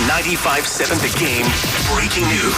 95.7 The Game breaking news.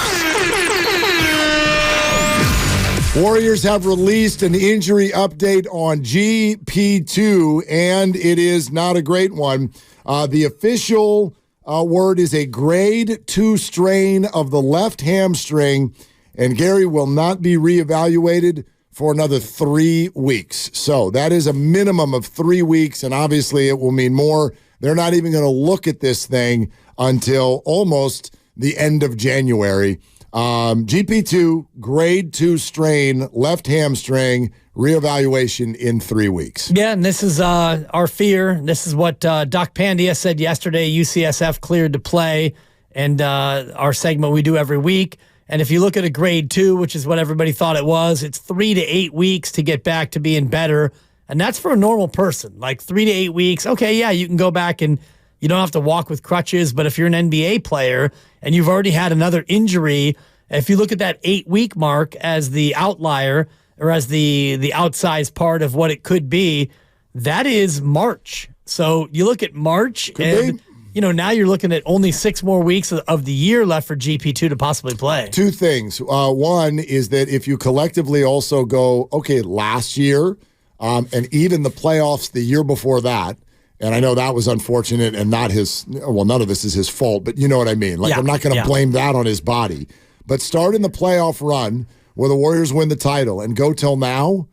Warriors have released an injury update on GP2, and it is not a great one. The official word is a grade 2 strain of the left hamstring, and Gary will not be reevaluated for another 3 weeks. So that is a minimum of 3 weeks, and obviously it will mean more. They're not even going to look at this thing until almost the end of January. GP2, grade 2 strain, left hamstring, reevaluation in 3 weeks. Yeah, and this is our fear. This is what Doc Pandia said yesterday. UCSF cleared to play, and our segment we do every week. And if you look at a grade 2, which is what everybody thought it was, it's 3 to 8 weeks to get back to being better. And that's for a normal person, like 3 to 8 weeks. Okay, yeah, you can go back and you don't have to walk with crutches. But if you're an NBA player and you've already had another injury, if you look at that 8-week mark as the outlier or as the outsized part of what it could be, that is March. So you look at March and now you're looking at only 6 more weeks of the year left for GP2 to possibly play. 2 things. One is that if you collectively also go, okay, last year and even the playoffs the year before that, and I know that was unfortunate and not his, well, none of this is his fault, but you know what I mean. Like, I'm not going to blame that on his body. But start in the playoff run where the Warriors win the title and go till now,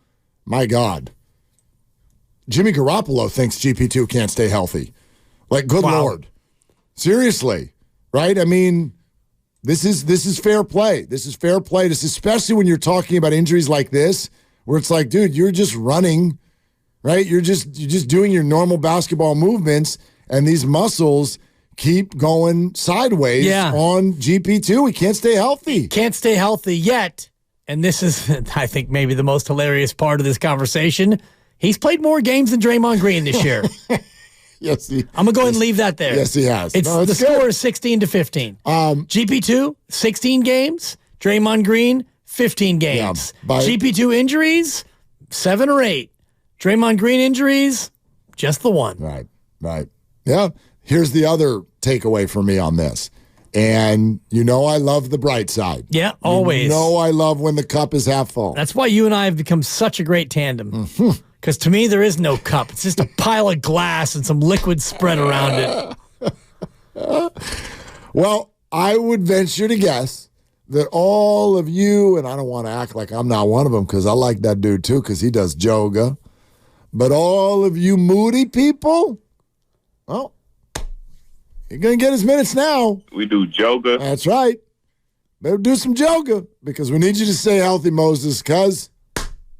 my God. Jimmy Garoppolo thinks GP2 can't stay healthy. Like, good Lord. Seriously, right? I mean, this is fair play. This is fair play. This is especially when you're talking about injuries like this, where it's like, dude, you're just running, right? You're just doing your normal basketball movements, and these muscles keep going sideways on GP2. He can't stay healthy. Can't stay healthy yet. And this is, I think, maybe the most hilarious part of this conversation. He's played more games than Draymond Green this year. Yes, I'm going to go ahead and leave that there. Yes, he has. The score is 16-15. GP2, 16 games. Draymond Green, 15 games. Yeah, GP2 injuries, 7 or 8. Draymond Green injuries, just the 1. Right. Yeah. Here's the other takeaway for me on this. And I love the bright side. Yeah, always. I love when the cup is half full. That's why you and I have become such a great tandem. Because to me, there is no cup. It's just a pile of glass and some liquid spread around it. Well, I would venture to guess that all of you, and I don't want to act like I'm not one of them because I like that dude too because he does yoga, but all of you moody people, well, you're going to get his minutes now. We do yoga. That's right. Better do some yoga because we need you to stay healthy, Moses, because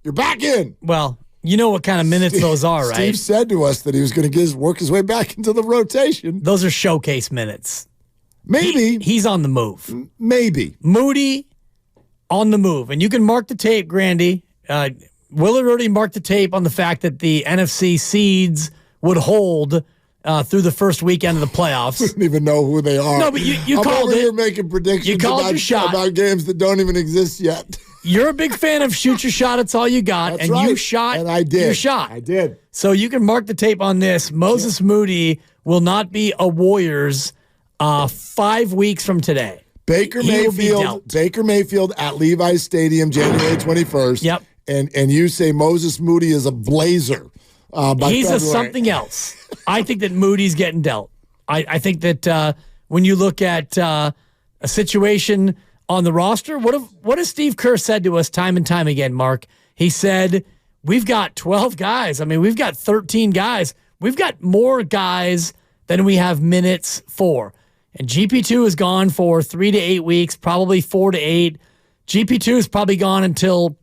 you're back in. Well, you know what kind of minutes those are, right? Steve said to us that he was going to work his way back into the rotation. Those are showcase minutes. Maybe. He's on the move. Maybe. Moody on the move. And you can mark the tape, Grandy. Willard already marked the tape on the fact that the NFC seeds would hold through the first weekend of the playoffs. I don't even know who they are. No, but you I'm called over it. Here making predictions you called your shot. about games that don't even exist yet. You're a big fan of shoot your shot. It's all you got. That's and right. You shot. And I did. You shot. I did. So you can mark the tape on this. Moses Moody will not be a Warriors 5 weeks from today. Baker Mayfield at Levi's Stadium, January 21st. Yep. And you say Moses Moody is a Blazer. He's a something else. I think that Moody's getting dealt. I think that when you look at a situation on the roster, what has Steve Kerr said to us time and time again, Mark? He said, we've got 12 guys. I mean, we've got 13 guys. We've got more guys than we have minutes for. And GP2 is gone for 3 to 8 weeks, probably 4 to 8. GP2 is probably gone until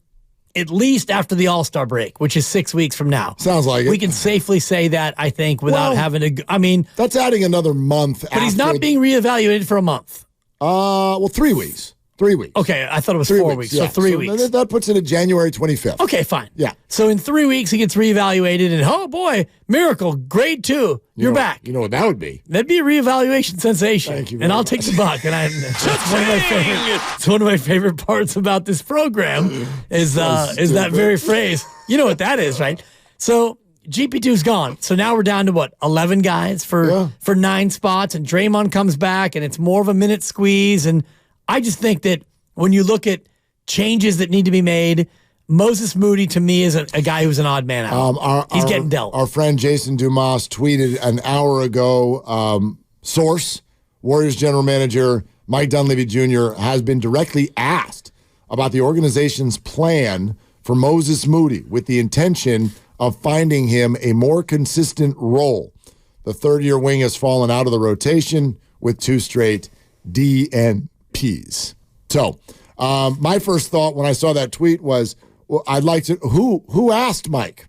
at least after the All-Star break, which is 6 weeks from now. Sounds like it. We can safely say that, I think, without having to. I mean, that's adding another month. But he's not being reevaluated for a month. 3 weeks. 3 weeks. Okay, I thought it was 4 weeks. Yeah. So 3 weeks. That puts it at January 25th. Okay, fine. Yeah. So in 3 weeks, he gets reevaluated, and oh boy, miracle, grade 2, you're back. You know what that would be? That'd be a reevaluation sensation. Thank you. And I'll take the buck. And it's one of my favorite parts about this program is that very phrase. You know what that is, right? So GP2's gone. So now we're down to what, 11 guys for 9 spots, and Draymond comes back, and it's more of a minute squeeze. And I just think that when you look at changes that need to be made, Moses Moody to me is a guy who's an odd man out. He's getting dealt. Our friend Jason Dumas tweeted an hour ago, source, Warriors general manager Mike Dunleavy Jr. has been directly asked about the organization's plan for Moses Moody with the intention of finding him a more consistent role. The third-year wing has fallen out of the rotation with 2 straight DNPs. So my first thought when I saw that tweet was, well, I'd like to, who asked Mike?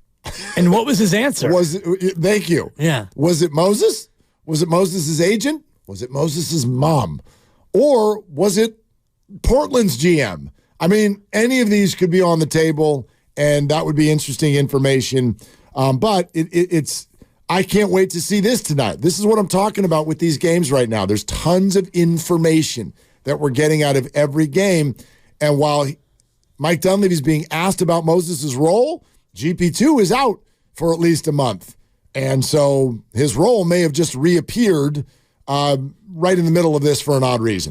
And what was his answer? Thank you. Yeah. Was it Moses? Was it Moses' agent? Was it Moses' mom? Or was it Portland's GM? I mean, any of these could be on the table, and that would be interesting information. But it's I can't wait to see this tonight. This is what I'm talking about with these games right now. There's tons of information that we're getting out of every game. And while Mike Dunleavy's being asked about Moses' role, GP2 is out for at least a month. And so his role may have just reappeared right in the middle of this for an odd reason.